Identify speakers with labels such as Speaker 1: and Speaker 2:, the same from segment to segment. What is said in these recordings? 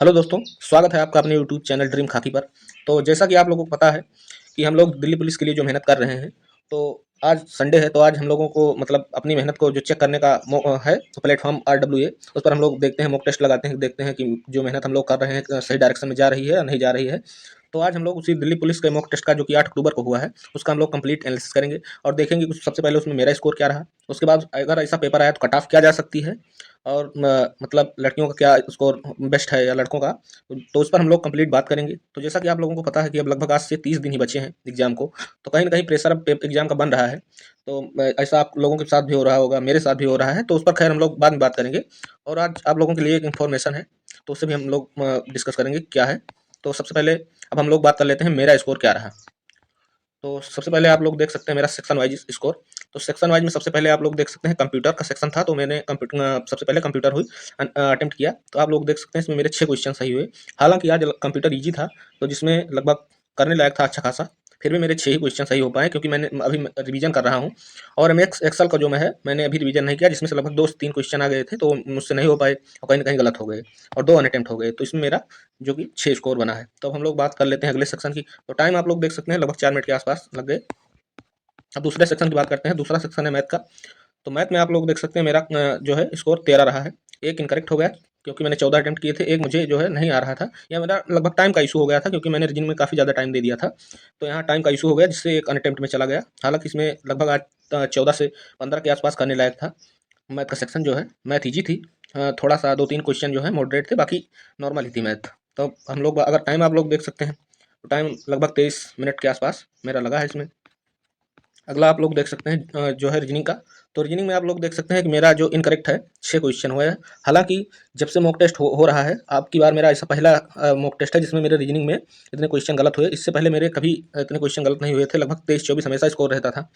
Speaker 1: Hello दोस्तों, स्वागत है आपका अपने यूट्यूब चैनल ड्रीम खाकी पर। तो जैसा कि आप लोगों को पता है कि हम लोग दिल्ली पुलिस के लिए जो मेहनत कर रहे हैं, तो आज संडे है, तो आज हम लोगों को मतलब अपनी मेहनत को जो चेक करने का है, तो प्लेटफॉर्म RWA उस पर हम लोग देखते हैं, मॉक टेस्ट लगाते हैं, देखते हैं कि जो मेहनत हम लोग कर रहे हैं सही डायरेक्शन में जा रही है या नहीं जा रही है। तो आज हम लोग उसी दिल्ली पुलिस के मॉक टेस्ट का जो कि 8 अक्टूबर को हुआ है, उसका हम लोग कंप्लीट एनालिसिस करेंगे और देखेंगे कि सबसे पहले उसमें मेरा स्कोर क्या रहा। उसके बाद अगर ऐसा पेपर आया तो कट ऑफ क्या जा सकती है, और मतलब लड़कियों का क्या स्कोर बेस्ट है या लड़कों का, तो उस पर हम लोग कंप्लीट बात करेंगे। तो जैसा कि आप लोगों को पता है कि अब लगभग आज से 30 दिन ही बचे हैं एग्जाम को, तो कहीं ना कहीं प्रेशर अब एग्जाम का बन रहा है। तो ऐसा आप लोगों के साथ भी हो रहा होगा, मेरे साथ भी हो रहा है, तो उस पर खैर हम लोग बाद में बात करेंगे। और आज आप लोगों के लिए एक इन्फॉर्मेशन है, तो उससे भी हम लोग डिस्कस करेंगे क्या है। तो सबसे पहले अब हम लोग बात कर लेते हैं मेरा स्कोर क्या रहा। तो सबसे पहले आप लोग देख सकते हैं मेरा सेक्शन वाइज स्कोर। तो सेक्शन वाइज में सबसे पहले आप लोग देख सकते हैं कंप्यूटर का सेक्शन था, तो मैंने कंप्यूटर सबसे पहले कंप्यूटर हुई अटेम्प्ट किया। तो आप लोग देख सकते हैं इसमें मेरे 6 क्वेश्चन सही हुए। हालांकि आज कंप्यूटर ईजी था, तो जिसमें लगभग करने लायक था अच्छा खासा, फिर भी मेरे 6 ही क्वेश्चन सही हो पाए, क्योंकि मैंने अभी रिवीजन कर रहा हूँ। और एम एक्स एक्सल का जो मैं है, मैंने अभी रिवीजन नहीं किया, जिसमें से लगभग 2 से 3 क्वेश्चन आ गए थे, तो मुझसे नहीं हो पाए और कहीं ना कहीं गलत हो गए, और 2 अनअटेम्प्ट हो गए। तो इसमें मेरा जो कि 6 स्कोर बना है। तो अब हम लोग बात कर लेते हैं अगले सेक्शन की। तो टाइम आप लोग देख सकते हैं लगभग 4 मिनट के आसपास लग गए। अब दूसरे सेक्शन की बात करते हैं। दूसरा सेक्शन है मैथ का। तो मैथ में आप लोग देख सकते हैं मेरा जो है स्कोर 13 रहा है। एक इनकरेक्ट हो गया, क्योंकि मैंने 14 अटेम्प्ट किए थे, एक मुझे जो है नहीं आ रहा था, या मेरा लगभग टाइम का इशू हो गया था, क्योंकि मैंने रीजनिंग में काफ़ी ज़्यादा टाइम दे दिया था। तो यहाँ टाइम का इशू हो गया, जिससे एक अनअटेम्प्ट में चला गया। हालांकि इसमें लगभग आज 14 से 15 के आसपास करने लायक था। मैथ का सेक्शन जो है, मैथ ईजी थी। थोड़ा सा 2-3 क्वेश्चन जो है मॉडरेट थे, बाकी नॉर्मल ही थी मैथ। तो हम लोग अगर टाइम आप लोग देख सकते हैं, तो टाइम लगभग 23 मिनट के आसपास मेरा लगा है इसमें। अगला आप लोग देख सकते हैं जो है रीजनिंग का। तो रीजनिंग में आप लोग देख सकते हैं कि मेरा जो इनकरेक्ट है, 6 क्वेश्चन हुए हैं। हालांकि जब से मॉक टेस्ट हो रहा है, आपकी बार मेरा ऐसा पहला मॉक टेस्ट है जिसमें मेरे रीजनिंग में इतने क्वेश्चन गलत हुए। इससे पहले मेरे कभी इतने क्वेश्चन गलत नहीं हुए थे, लगभग 23-24 हमेशा स्कोर रहता था।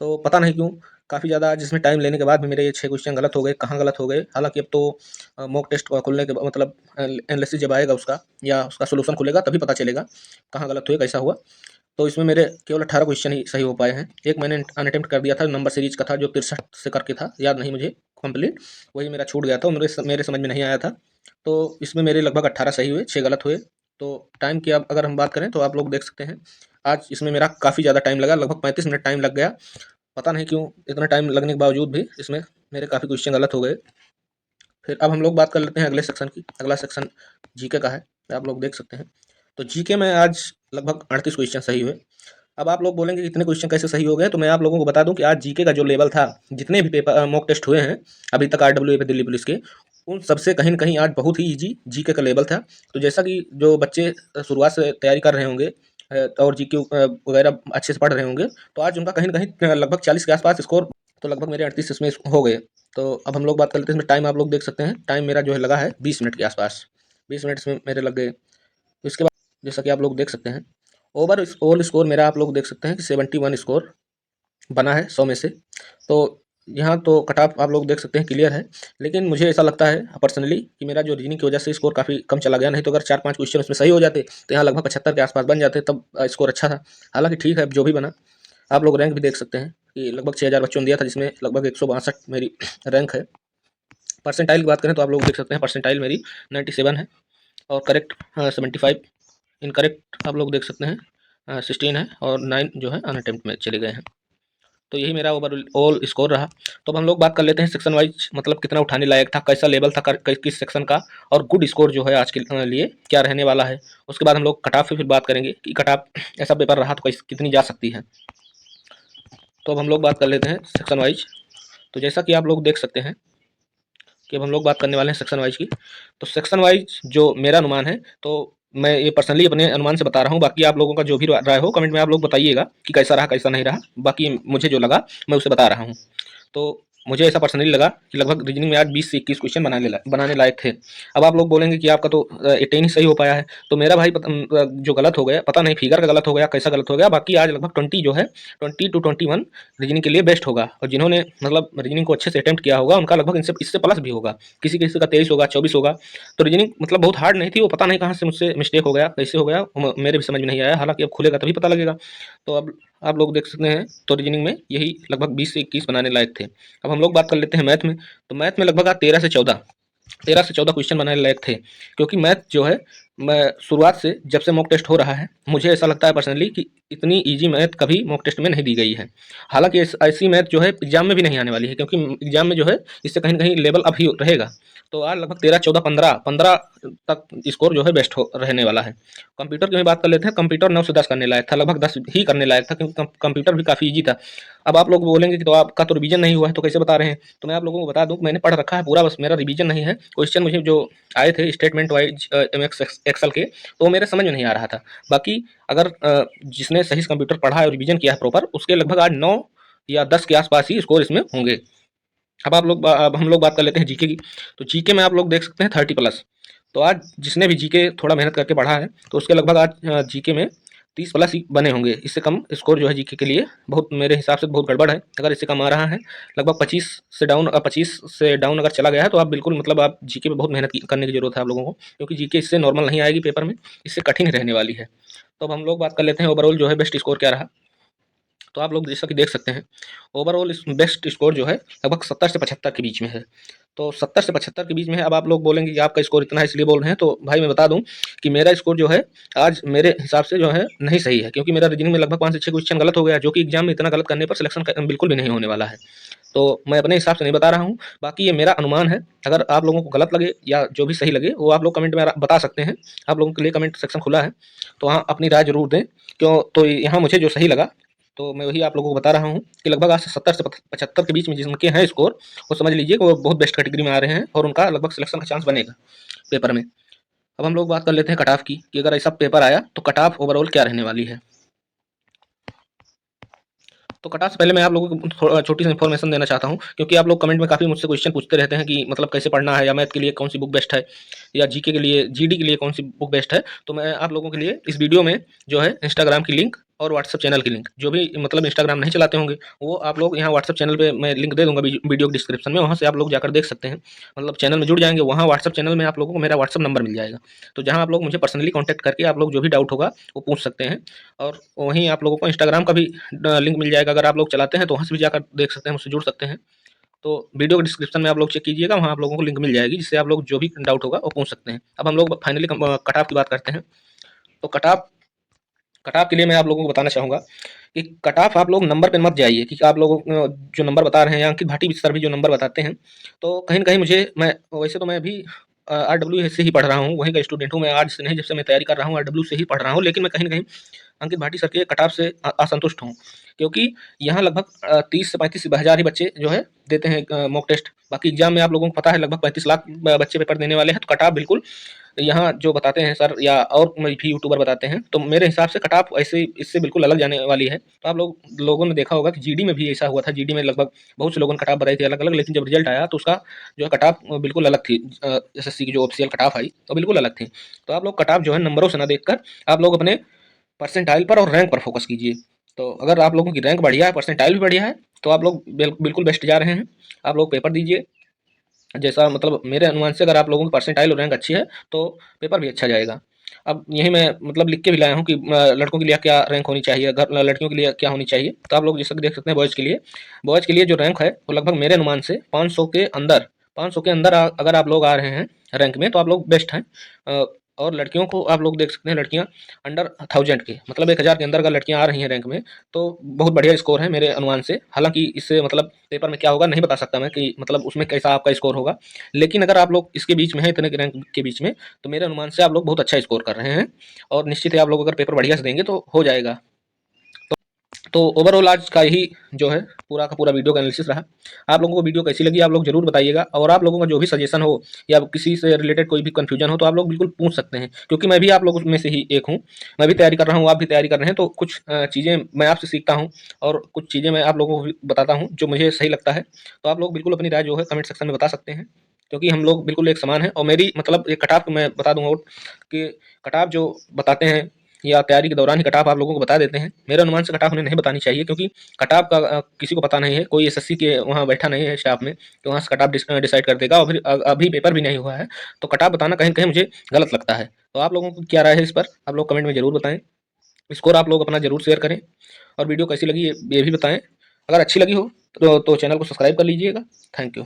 Speaker 1: तो पता नहीं क्यों काफ़ी ज़्यादा जिसमें टाइम लेने के बाद भी मेरे ये 6 क्वेश्चन गलत हो गए, कहाँ गलत हो गए। हालांकि अब तो मॉक टेस्ट खुलने के मतलब एनालिसिस जब आएगा उसका, या उसका सोल्यूशन खुलेगा, तभी पता चलेगा कहाँ गलत हुए, कैसा हुआ। तो इसमें मेरे केवल 18 क्वेश्चन ही सही हो पाए हैं। एक मैंने अनअटेम्प्ट कर दिया था, नंबर सीरीज का था, जो 63 से करके था, याद नहीं मुझे कंप्लीट। वही मेरा छूट गया था, मेरे समझ में नहीं आया था। तो इसमें मेरे लगभग 18 सही हुए, 6 गलत हुए। तो टाइम की अब अगर हम बात करें, तो आप लोग देख सकते हैं आज इसमें मेरा काफ़ी ज़्यादा टाइम लगा, लगभग 35 मिनट टाइम लग गया। पता नहीं क्यों इतना टाइम लगने के बावजूद भी इसमें मेरे काफ़ी क्वेश्चन गलत हो गए। फिर अब हम लोग बात कर लेते हैं अगले सेक्शन की। अगला सेक्शन जीके का है, आप लोग देख सकते हैं। तो जीके में आज लगभग 38 क्वेश्चन सही हुए। अब आप लोग बोलेंगे कि इतने क्वेश्चन कैसे सही हो गए, तो मैं आप लोगों को बता दूं कि आज जीके का जो लेवल था, जितने भी पेपर मॉक टेस्ट हुए हैं अभी तक RWA पे दिल्ली पुलिस के, उन सबसे कहीं न कहीं आज बहुत ही ईजी जीके का लेवल था। तो जैसा कि जो बच्चे शुरुआत से तैयारी कर रहे होंगे और जीके वगैरह अच्छे से पढ़ रहे होंगे, तो आज उनका कहीं न कहीं लगभग 40 के आस-पास स्कोर, तो लगभग मेरे 38 इसमें हो गए। तो अब हम लोग बात कर लेते हैं इसमें टाइम। आप लोग देख सकते हैं टाइम मेरा जो है लगा है 20 मिनट के आस-पास। 20 मिनट इसमें मेरे लग गए। इसके बाद जैसा कि आप लोग देख सकते हैं, ओवरऑल स्कोर मेरा आप लोग देख सकते हैं कि 71 स्कोर बना है 100 में से। तो यहाँ तो कट ऑफ आप लोग देख सकते हैं क्लियर है। लेकिन मुझे ऐसा लगता है पर्सनली कि मेरा जो रीजनिंग की वजह से स्कोर काफ़ी कम चला गया, नहीं तो अगर 4-5 क्वेश्चन उसमें सही हो जाते, तो यहाँ लगभग 75 के आसपास बन जाते, तब स्कोर अच्छा था। हालांकि ठीक है, जो भी बना। आप लोग रैंक भी देख सकते हैं कि लगभग 6000 बच्चों ने दिया था, जिसमें लगभग 162 मेरी रैंक है। परसेंटाइल की बात करें तो आप लोग देख सकते हैं परसेंटाइल मेरी 97 है, और करेक्ट 75। इनकरेक्ट आप लोग देख सकते हैं 16 है, और 9 जो है अनअटेम्प्ट में चले गए हैं। तो यही मेरा ओवरऑल स्कोर रहा। तो अब हम लोग बात कर लेते हैं सेक्शन वाइज, मतलब कितना उठाने लायक था, कैसा लेवल था किस सेक्शन का, और गुड स्कोर जो है आज के लिए क्या रहने वाला है। उसके बाद हम लोग कट ऑफ पे फिर बात करेंगे कि कट ऑफ ऐसा पेपर रहा तो कितनी जा सकती है। तो अब हम लोग बात कर लेते हैं सेक्शन वाइज। तो जैसा कि आप लोग देख सकते हैं कि अब हम लोग बात करने वाले हैं सेक्शन वाइज की। तो सेक्शन वाइज जो मेरा अनुमान है, तो मैं ये पर्सनली अपने अनुमान से बता रहा हूँ, बाकी आप लोगों का जो भी राय हो कमेंट में आप लोग बताइएगा कि कैसा रहा कैसा नहीं रहा। बाकी मुझे जो लगा मैं उसे बता रहा हूँ। तो मुझे ऐसा पर्सनली लगा कि लगभग रीजनिंग में आज 20 से 21 क्वेश्चन बनाने लायक थे। अब आप लोग बोलेंगे कि आपका तो 18 ही सही हो पाया है, तो मेरा भाई जो गलत हो गया, पता नहीं फिगर का गलत हो गया, कैसा गलत हो गया। बाकी आज लगभग 20 जो है, 20 to 21 रीजनिंग के लिए बेस्ट होगा, और जिन्होंने मतलब रीजनिंग को अच्छे से अटेम्प्ट किया होगा, उनका लगभग इनसे इससे प्लस भी होगा। किसी किसी का 23 होगा, 24 होगा। तो रीजनिंग मतलब बहुत हार्ड नहीं थी, वो पता नहीं कहाँ से मुझसे मिस्टेक हो गया, कैसे हो गया, मेरे भी समझ में नहीं आया। हालांकि अब खुलेगा तभी पता लगेगा। तो अब आप लोग देख सकते हैं, तो रीजनिंग में यही लगभग 20 से 21 बनाने लायक थे। अब हम लोग बात कर लेते हैं मैथ में। तो मैथ में लगभग आज 13 से 14 13 से 14 क्वेश्चन बनाने लायक थे, क्योंकि मैथ जो है, मैं शुरुआत से जब से मॉक टेस्ट हो रहा है, मुझे ऐसा लगता है पर्सनली कि इतनी ईजी मैथ कभी मॉक टेस्ट में नहीं दी गई है। हालांकि ऐसी मैथ जो है एग्जाम में भी नहीं आने वाली है, क्योंकि एग्जाम में जो है इससे कहीं ना कहीं लेवल अप ही रहेगा। तो आज लगभग 13, 14, 15 तक स्कोर जो है बेस्ट हो रहने वाला है। कंप्यूटर की भी बात कर लेते हैं। कंप्यूटर 9 से 10 करने लायक था, लगभग 10 ही करने लायक था, क्योंकि कंप्यूटर भी काफ़ी ईजी था। अब आप लोग बोलेंगे कि तो आपका तो रिवीजन नहीं हुआ है, तो कैसे बता रहे हैं? तो मैं आप लोगों को बता दूं कि मैंने पढ़ रखा है पूरा, बस मेरा रिवीजन नहीं है। क्वेश्चन मुझे जो आए थे स्टेटमेंट वाइज एक्सेल के, तो वो मेरे समझ में नहीं आ रहा था। बाकी अगर जिसने सही से कंप्यूटर पढ़ा है और रिवीजन किया है प्रॉपर, उसके लगभग आज 9 या 10 के आसपास ही स्कोर इसमें होंगे। अब हम लोग बात कर लेते हैं जीके की। तो जीके में आप लोग देख सकते हैं 30+। तो आज जिसने भी जीके थोड़ा मेहनत करके पढ़ा है, तो उसके लगभग आज जीके में 30+ ही बने होंगे। इससे कम स्कोर जो है जीके के लिए बहुत, मेरे हिसाब से बहुत गड़बड़ है। अगर इससे कम आ रहा है, लगभग 25 से डाउन अगर चला गया है, तो आप बिल्कुल मतलब आप जीके पे बहुत मेहनत करने की जरूरत है आप लोगों को, क्योंकि जीके इससे नॉर्मल नहीं आएगी पेपर में, इससे कठिन रहने वाली है। तो अब हम लोग बात कर लेते हैं ओवरऑल जो है बेस्ट स्कोर क्या रहा। तो आप लोग जैसा कि देख सकते हैं, ओवरऑल इस बेस्ट स्कोर जो है लगभग 70 से 75 के बीच में है। तो 70 से 75 के बीच में है। अब आप लोग बोलेंगे कि आपका स्कोर इतना है इसलिए बोल रहे हैं, तो भाई मैं बता दूं कि मेरा स्कोर जो है आज मेरे हिसाब से जो है नहीं सही है, क्योंकि मेरा रीजनिंग में लगभग 5 से 6 क्वेश्चन गलत हो गया, जो कि एग्जाम में इतना गलत करने पर सिलेक्शन बिल्कुल भी नहीं होने वाला है। तो मैं अपने हिसाब से नहीं बता रहा हूँ, बाकी ये मेरा अनुमान है। अगर आप लोगों को गलत लगे या जो भी सही लगे, वो आप लोग कमेंट में बता सकते हैं। आप लोगों के लिए कमेंट सेक्शन खुला है, तो वहाँ अपनी राय जरूर दें। क्यों, तो यहाँ मुझे जो सही लगा, तो मैं वही आप लोगों को बता रहा हूँ कि लगभग आज से 70 से 75 के बीच में जिनके हैं स्कोर, वो समझ लीजिए कि वो बहुत बेस्ट कैटेगरी में आ रहे हैं और उनका लगभग सिलेक्शन का चांस बनेगा पेपर में। अब हम लोग बात कर लेते हैं कट ऑफ की, कि अगर ऐसा पेपर आया तो कट ऑफ ओवरऑल क्या रहने वाली है। तो कट ऑफ से पहले मैं आप लोगों को छोटी सी इन्फॉर्मेशन देना चाहता हूँ, क्योंकि आप लोग कमेंट में काफ़ी मुझसे क्वेश्चन पूछते रहते हैं कि मतलब कैसे पढ़ना है, या मैथ के लिए कौन सी बुक बेस्ट है, या जीके के लिए, जीडी के लिए कौन सी बुक बेस्ट है। तो मैं आप लोगों के लिए इस वीडियो में जो है इंस्टाग्राम की लिंक और व्हाट्सअप चैनल की लिंक, जो भी मतलब इंस्टाग्राम नहीं चलाते होंगे, वो आप लोग यहाँ व्हाट्सअप चैनल पे मैं लिंक दे दूंगा वीडियो के डिस्क्रिप्शन में, वहाँ से आप लोग जाकर देख सकते हैं। मतलब चैनल में जुड़ जाएंगे, वहाँ व्हाट्सअप चैनल में आप लोगों को मेरा व्हाट्सअप नंबर मिल जाएगा। तो जहाँ आप लोग मुझे पर्सनली कॉन्टैक्ट करके आप लोग जो भी डाउट होगा वो पूछ सकते हैं। और वहीं आप लोगों को इंस्टाग्राम का भी लिंक मिल जाएगा, अगर आप लोग चलाते हैं तो वहाँ से भी जाकर देख सकते हैं, मुझसे जुड़ सकते हैं। तो वीडियो के डिस्क्रिप्शन में आप लोग चेक कीजिएगा, वहाँ आप लोगों को लिंक मिल जाएगी, जिससे आप लोग जो भी डाउट होगा वो पूछ सकते हैं। अब हम लोग फाइनली कट ऑफ की बात करते हैं। तो कट ऑफ के लिए मैं आप लोगों को बताना चाहूँगा कि कट ऑफ आप लोग नंबर पे मत जाइए, कि आप लोग जो नंबर बता रहे हैं, या अंकित भाटी सर भी जो नंबर बताते हैं, तो कहीं न कहीं मुझे, मैं वैसे तो मैं भी आरडब्ल्यू से ही पढ़ रहा हूँ, वहीं का स्टूडेंट हूँ मैं, आज से नहीं जब से मैं तैयारी कर रहा हूँ आरडब्ल्यू से ही पढ़ रहा हूँ, लेकिन मैं कहीं न कहीं अंकित भाटी सर के कट ऑफ से असंतुष्ट हूँ, क्योंकि यहाँ लगभग 30 से 35 हज़ार ही बच्चे जो है देते हैं मॉक टेस्ट। बाकी एग्जाम में आप लोगों को पता है लगभग 35 लाख बच्चे पेपर देने वाले हैं। तो कट ऑफ बिल्कुल यहाँ जो बताते हैं सर, या और भी यूट्यूबर बताते हैं, तो मेरे हिसाब से कट ऑफ ऐसे इससे बिल्कुल अलग जाने वाली है। तो आप लोगों ने देखा होगा कि जीडी में भी ऐसा हुआ था। जीडी में लगभग बहुत से लोगों ने कट ऑफ बताई थी अलग अलग, लेकिन जब रिजल्ट आया तो उसका जो है कट ऑफ बिल्कुल अलग थी। एसएससी की जो ऑफिशियल कट ऑफ आई तो बिल्कुल अलग थी। तो आप लोग कट ऑफ जो है नंबरों से ना देखकर आप लोग अपने परसेंटाइल पर और रैंक पर फोकस कीजिए। तो अगर आप लोगों की रैंक बढ़िया है, परसेंटाइल भी बढ़िया है, तो आप लोग बिल्कुल बेस्ट जा रहे हैं। आप लोग पेपर दीजिए, जैसा मतलब मेरे अनुमान से अगर आप लोगों की परसेंटाइल और रैंक अच्छी है, तो पेपर भी अच्छा जाएगा। अब यही मैं मतलब लिख के भी लाया हूँ कि लड़कों के लिए क्या रैंक होनी चाहिए, लड़कियों के लिए क्या होनी चाहिए। तो आप लोग जैसे कि देख सकते हैं, बॉयज़ के लिए जो रैंक है वो लगभग मेरे अनुमान से 500 के अंदर अगर आप लोग आ रहे हैं रैंक में, तो आप लोग बेस्ट हैं। और लड़कियों को आप लोग देख सकते हैं, लड़कियां अंडर 1000 के, मतलब 1000 के अंदर अगर लड़कियां आ रही हैं रैंक में, तो बहुत बढ़िया स्कोर है मेरे अनुमान से। हालांकि इससे मतलब पेपर में क्या होगा नहीं बता सकता मैं, कि मतलब उसमें कैसा आपका स्कोर होगा, लेकिन अगर आप लोग इसके बीच में हैं, इतने रैंक के बीच में, तो मेरे अनुमान से आप लोग बहुत अच्छा स्कोर कर रहे हैं। और निश्चित ही आप लोग अगर पेपर बढ़िया से देंगे तो हो जाएगा। तो ओवरऑल आज का यही जो है पूरा का पूरा वीडियो का एनालिसिस रहा। आप लोगों को वीडियो कैसी लगी आप लोग जरूर बताइएगा, और आप लोगों का जो भी सजेशन हो या किसी से रिलेटेड कोई भी कंफ्यूजन हो, तो आप लोग बिल्कुल पूछ सकते हैं, क्योंकि मैं भी आप लोगों में से ही एक हूँ। मैं भी तैयारी कर रहा हूँ, आप भी तैयारी कर रहे हैं, तो कुछ चीज़ें मैं आपसे सीखता हूँ, और कुछ चीज़ें मैं आप लोगों को भी बताता हूँ जो मुझे सही लगता है। तो आप लोग बिल्कुल अपनी राय जो है कमेंट सेक्शन में बता सकते हैं, क्योंकि हम लोग बिल्कुल एक समान हैं। और मेरी मतलब एक कट ऑफ मैं बता दूंगा कि कट ऑफ जो बताते हैं या तैयारी के दौरान ही कट ऑफ आप लोगों को बता देते हैं, मेरे अनुमान से कट ऑफ उन्हें नहीं बतानी चाहिए, क्योंकि कट ऑफ का किसी को पता नहीं है, कोई एसएससी के वहाँ बैठा नहीं है स्टाफ में, तो वहाँ से कट ऑफ डिसाइड कर देगा, और फिर अभी पेपर भी नहीं हुआ है, तो कट ऑफ बताना कहीं न कहीं मुझे गलत लगता है। तो आप लोगों को क्या राय है इस पर, आप लोग कमेंट में ज़रूर बताएँ। स्कोर आप लोग अपना ज़रूर शेयर करें, और वीडियो कैसी लगी ये भी बताएँ। अगर अच्छी लगी हो तो चैनल को सब्सक्राइब कर लीजिएगा। Thank you.